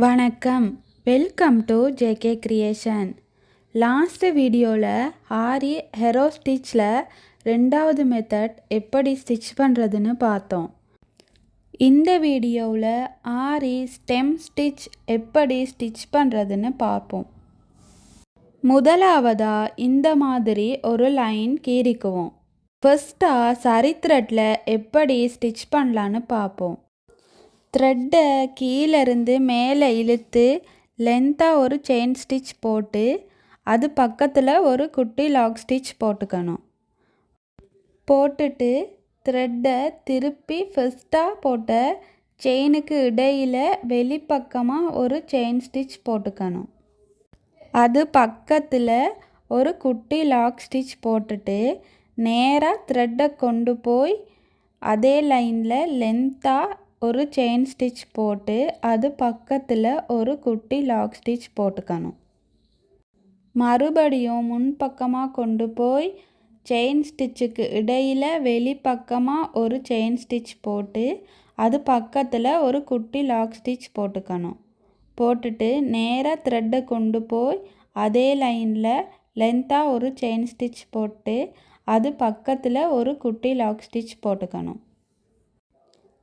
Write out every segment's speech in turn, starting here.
வணக்கம், welcome to JK creation. Last வீடியோவில் ஆரி hero ஸ்டிச்சில் ரெண்டாவது மெத்தட் எப்படி ஸ்டிச் பண்ணுறதுன்னு பார்த்தோம். இந்த வீடியோவில் ஆரி ஸ்டெம் ஸ்டிச் எப்படி ஸ்டிச் பண்ணுறதுன்னு பார்ப்போம். முதலாவதாக இந்த மாதிரி ஒரு லைன் கீறிக்குவோம். ஃபர்ஸ்ட்டாக சரி த்ரெட்டில் எப்படி ஸ்டிச் பண்ணலான்னு பார்ப்போம். த்ரெட்டை கீழேருந்து மேலே இழுத்து லென்த்தாக ஒரு செயின் ஸ்டிச் போட்டு அது பக்கத்தில் ஒரு குட்டி லாக் ஸ்டிச் போட்டுக்கணும். போட்டுட்டு த்ரெட்டை திருப்பி ஃபர்ஸ்ட்டாக போட்ட செயினுக்கு இடையில் வெளிப்பக்கமாக ஒரு செயின் ஸ்டிச் போட்டுக்கணும். அது பக்கத்தில் ஒரு குட்டி லாக் ஸ்டிச் போட்டுட்டு நேராக த்ரெட்டை கொண்டு போய் அதே லைனில் லென்த்தாக ஒரு செயின் ஸ்டிச் போட்டு அது பக்கத்தில் ஒரு குட்டி லாக் ஸ்டிச் போட்டுக்கணும். மறுபடியும் முன்பக்கமாக கொண்டு போய் செயின் ஸ்டிச்சுக்கு இடையில் வெளிப்பக்கமாக ஒரு செயின் ஸ்டிச் போட்டு அது பக்கத்தில் ஒரு குட்டி லாக் ஸ்டிச் போட்டுக்கணும். போட்டுட்டு நேராக த்ரெட்டை கொண்டு போய் அதே லைனில் லென்த்தாக ஒரு செயின் ஸ்டிச் போட்டு அது பக்கத்தில் ஒரு குட்டி லாக் ஸ்டிச் போட்டுக்கணும்.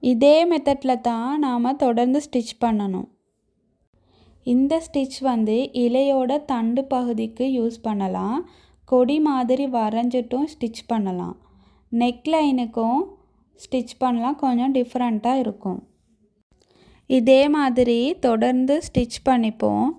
இதே மெத்தடில் தான் நாம் தொடர்ந்து ஸ்டிச் பண்ணணும். இந்த ஸ்டிச் இலையோட தண்டு பகுதிக்கு யூஸ் பண்ணலாம். கொடி மாதிரி வரைஞ்சிட்டும் ஸ்டிச் பண்ணலாம். நெக் லைனுக்கும் ஸ்டிச் பண்ணலாம், கொஞ்சம் டிஃப்ரெண்ட்டாக இருக்கும். இதே மாதிரி தொடர்ந்து ஸ்டிச் பண்ணிப்போம்.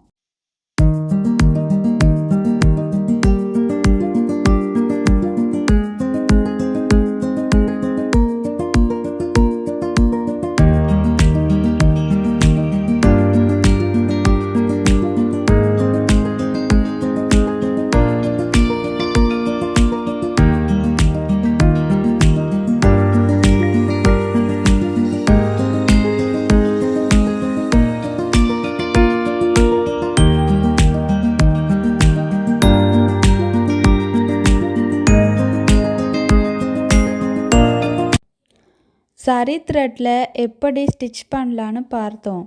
சரி த்ரெட்டில் எப்படி ஸ்டிச் பண்ணலான்னு பார்த்தோம்.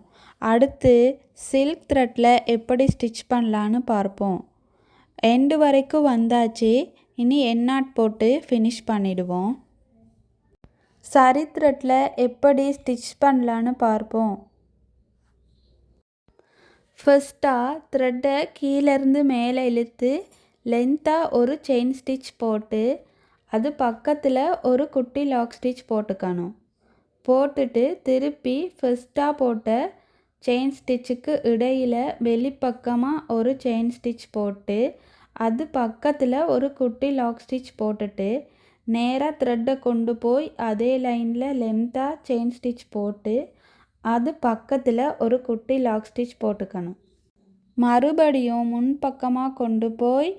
அடுத்து சில்க் த்ரெட்டில் எப்படி ஸ்டிச் பண்ணலான்னு பார்ப்போம். எண்டு வரைக்கும் வந்தாச்சு. இனி எண்ணாட் போட்டு ஃபினிஷ் பண்ணிடுவோம். சரி த்ரெட்டில் எப்படி ஸ்டிச் பண்ணலான்னு பார்ப்போம். ஃபர்ஸ்ட்டாக த்ரெட்டை கீழேருந்து மேலே இழுத்து லென்த்தாக ஒரு செயின் ஸ்டிச் போட்டு அது பக்கத்தில் ஒரு குட்டி லாக் ஸ்டிச் போட்டுக்கணும். போட்டுட்டு திருப்பி ஃபர்ஸ்ட்டாக போட்ட செயின் ஸ்டிச்சுக்கு இடையில் வெளிப்பக்கமாக ஒரு செயின் ஸ்டிச் போட்டு அது பக்கத்தில் ஒரு குட்டி லாக் ஸ்டிச் போட்டுட்டு நேராக த்ரெட்டை கொண்டு போய் அதே லைனில் லென்த்தாக செயின் ஸ்டிச் போட்டு அது பக்கத்தில் ஒரு குட்டி லாக் ஸ்டிச் போட்டுக்கணும். மறுபடியும் முன்பக்கமாக கொண்டு போய்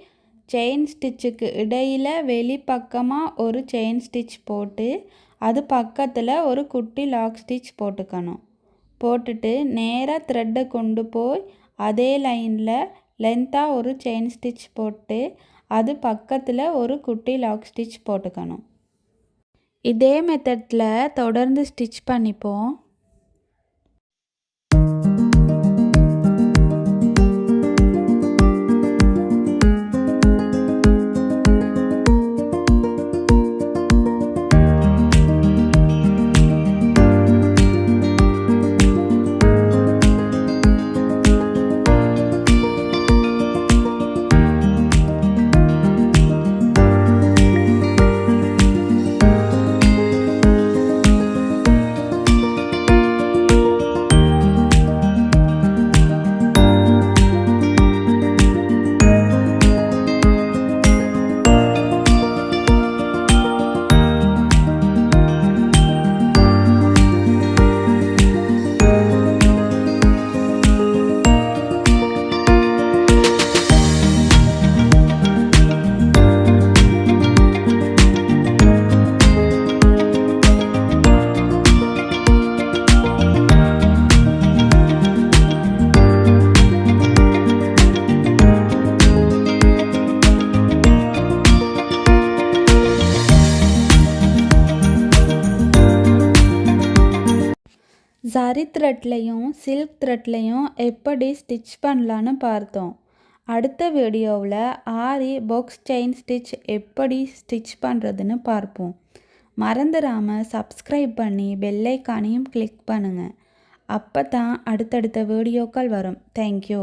செயின் ஸ்டிச்சுக்கு இடையில் வெளிப்பக்கமாக ஒரு செயின் ஸ்டிச் போட்டு அது பக்கத்தில் ஒரு குட்டி லாக் ஸ்டிச் போட்டுக்கணும். போட்டுட்டு நேராக த்ரெட்டை கொண்டு போய் அதே லைனில் லென்த்தாக ஒரு செயின் ஸ்டிச் போட்டு அது பக்கத்தில் ஒரு குட்டி லாக் ஸ்டிச் போட்டுக்கணும். இதே மெத்தடில் தொடர்ந்து ஸ்டிச் பண்ணிப்போம். ஜரி த்ரெட்லையும் சில்க் த்ரெட்லையும் எப்படி ஸ்டிச் பண்ணலான்னு பார்த்தோம். அடுத்த வீடியோவில் ஆரி பாக்ஸ் செயின் ஸ்டிச் எப்படி ஸ்டிச் பண்ணுறதுன்னு பார்ப்போம். மறந்துடாமல் சப்ஸ்கிரைப் பண்ணி பெல் ஐக்கானையும் கிளிக் பண்ணுங்கள். அப்போ தான் அடுத்தடுத்த வீடியோக்கள் வரும். தேங்க்யூ.